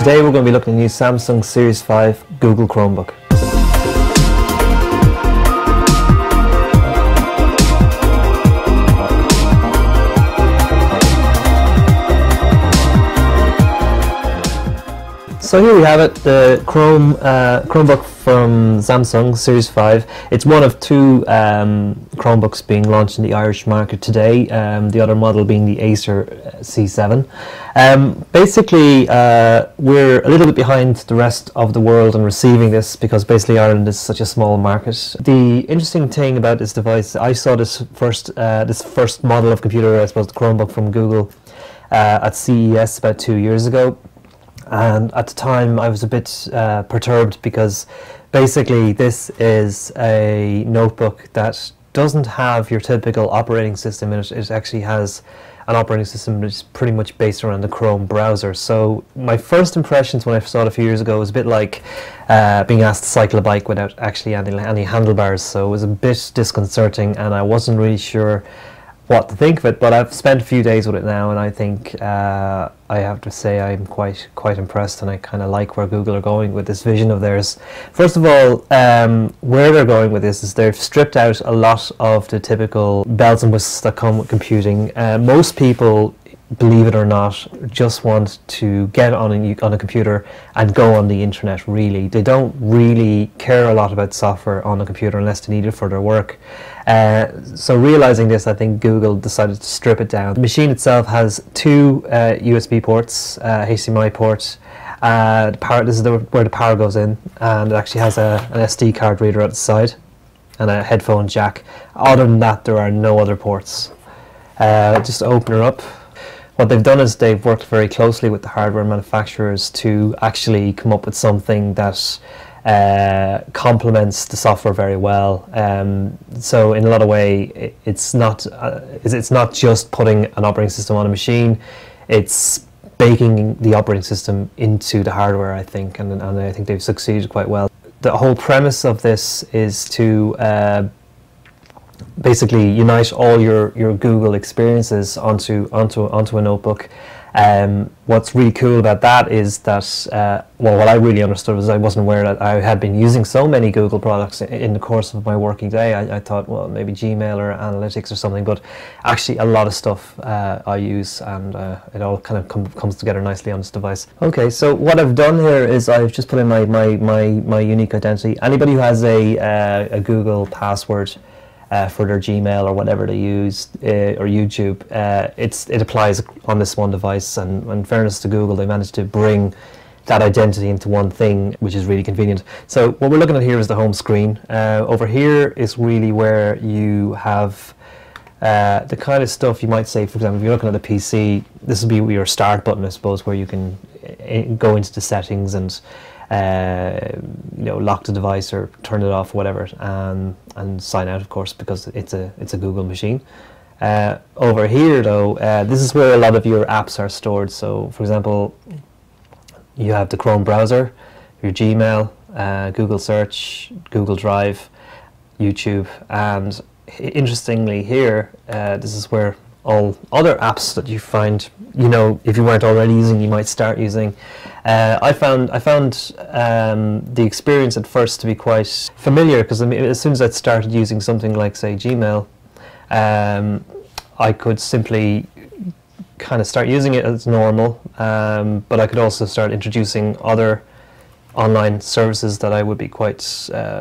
Today we're going to be looking at the new Samsung Series 5 Google Chromebook. So here we have it, the Chromebook from Samsung Series 5. It's one of two Chromebooks being launched in the Irish market today, the other model being the Acer C7. Basically, we're a little bit behind the rest of the world in receiving this because basically Ireland is such a small market. The interesting thing about this device, I saw this first model of computer, I suppose the Chromebook from Google, at CES about 2 years ago. And at the time I was a bit perturbed because basically this is a notebook that doesn't have your typical operating system in it. It actually has an operating system that's pretty much based around the Chrome browser. So my first impressions when I saw it a few years ago was a bit like being asked to cycle a bike without actually any handlebars. So it was a bit disconcerting and I wasn't really sure what to think of it, but I've spent a few days with it now and I think I have to say I'm quite impressed, and I kind of like where Google are going with this vision of theirs. First of all, where they're going with this is they've stripped out a lot of the typical bells and whistles that come with computing. Most people, believe it or not, just want to get on a computer and go on the internet. Really, they don't really care a lot about software on a computer unless they need it for their work. So realizing this, I think Google decided to strip it down. The machine itself has two USB ports, HDMI port. This is where the power goes in, and it actually has an SD card reader at the side and a headphone jack. Other than that, there are no other ports. Just open her up. What they've done is they've worked very closely with the hardware manufacturers to actually come up with something that complements the software very well. So in a lot of ways, it's not just putting an operating system on a machine. It's baking the operating system into the hardware, I think, and I think they've succeeded quite well. The whole premise of this is to basically unite all your Google experiences onto a notebook. What's really cool about that is that, well, what I really understood was I wasn't aware that I had been using so many Google products in the course of my working day. I thought, well, maybe Gmail or Analytics or something, but actually a lot of stuff I use, and it all kind of comes together nicely on this device. Okay, so what I've done here is I've just put in my unique identity. Anybody who has a Google password for their Gmail or whatever they use, or YouTube, it applies on this one device, and in fairness to Google, they managed to bring that identity into one thing, which is really convenient. So what we're looking at here is the home screen. Over here is really where you have the kind of stuff you might say, for example, if you're looking at a PC, this will be your start button, I suppose, where you can go into the settings and lock the device or turn it off, whatever, and sign out, of course, because it's a Google machine. Over here, though, this is where a lot of your apps are stored. So, for example, you have the Chrome browser, your Gmail, Google Search, Google Drive, YouTube, and interestingly here, this is where all other apps that you find, if you weren't already using, you might start using. I found the experience at first to be quite familiar, because as soon as I started using something like, say, Gmail, I could simply kind of start using it as normal, but I could also start introducing other online services that I would be quite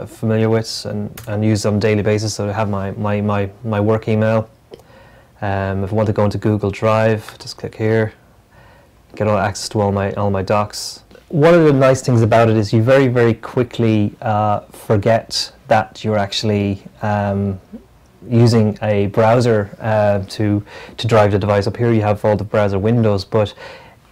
familiar with and use on a daily basis. So I have my work email. If I want to go into Google Drive, just click here, get all access to all my docs. One of the nice things about it is you very, very quickly forget that you're actually using a browser to drive the device. Up here you have all the browser windows, but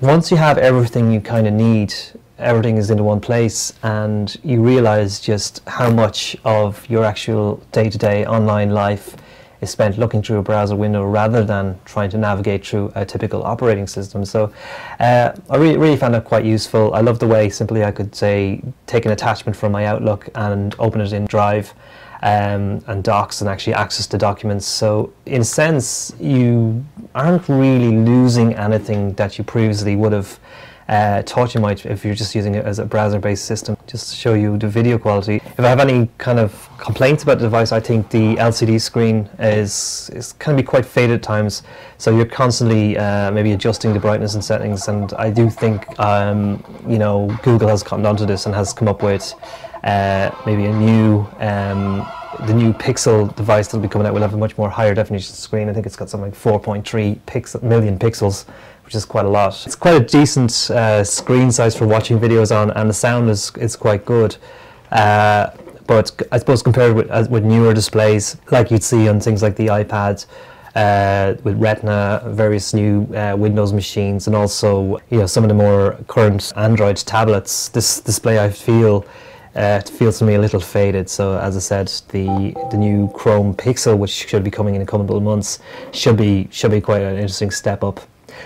once you have everything you kind of need, everything is in one place, and you realize just how much of your actual day-to-day online life is spent looking through a browser window rather than trying to navigate through a typical operating system. So I really found that quite useful. I love the way simply I could, say, take an attachment from my Outlook and open it in Drive and Docs and actually access the documents. So in a sense, you aren't really losing anything that you previously would have thought you might if you're just using it as a browser-based system. Just to show you the video quality. If I have any kind of complaints about the device, I think the LCD screen can be quite faded at times, so you're constantly maybe adjusting the brightness and settings, and I do think you know, Google has cottoned onto this and has come up with maybe a new the new Pixel device that'll be coming out will have a much more higher definition screen. I think it's got something like 4.3 million pixels, which is quite a lot. It's quite a decent screen size for watching videos on, and the sound is quite good. But I suppose compared with newer displays, like you'd see on things like the iPad, with Retina, various new Windows machines, and also, you know, some of the more current Android tablets, this display I feel feels to me a little faded. So as I said, the new Chrome Pixel, which should be coming in a couple of months, should be quite an interesting step up.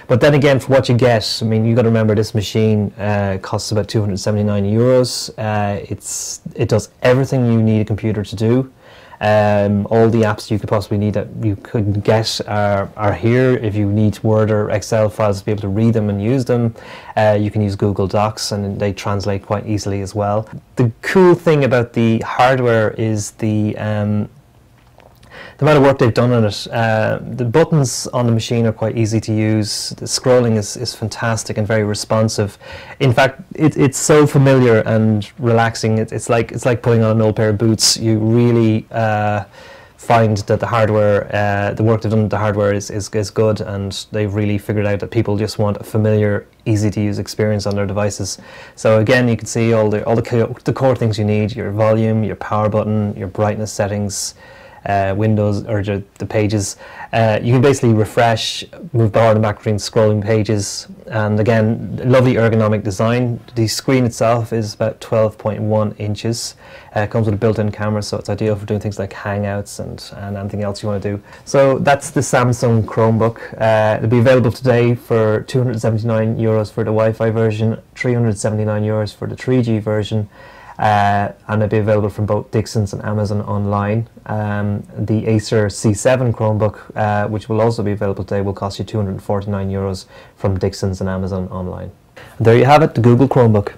But then again, for what you get, I mean, you got to remember this machine costs about €279. It does everything you need a computer to do. All the apps you could possibly need that you could get are here. If you need Word or Excel files to be able to read them and use them, you can use Google Docs, and they translate quite easily as well. The cool thing about the hardware is the amount of work they've done on it. The buttons on the machine are quite easy to use. The scrolling is fantastic and very responsive. In fact, it's so familiar and relaxing. It's like putting on an old pair of boots. You really find that the hardware, the work they've done with the hardware is good, and they've really figured out that people just want a familiar, easy to use experience on their devices. So again, you can see all the core things you need: your volume, your power button, your brightness settings, windows or the pages. You can basically refresh, move forward and back between scrolling pages, and again, lovely ergonomic design. The screen itself is about 12.1 inches. It comes with a built-in camera, so it's ideal for doing things like Hangouts and anything else you want to do. So that's the Samsung Chromebook. It'll be available today for €279 for the Wi-Fi version, €379 for the 3G version. And it'll be available from both Dixons and Amazon online. The Acer C7 Chromebook, which will also be available today, will cost you €249 from Dixons and Amazon online. And there you have it, the Google Chromebook.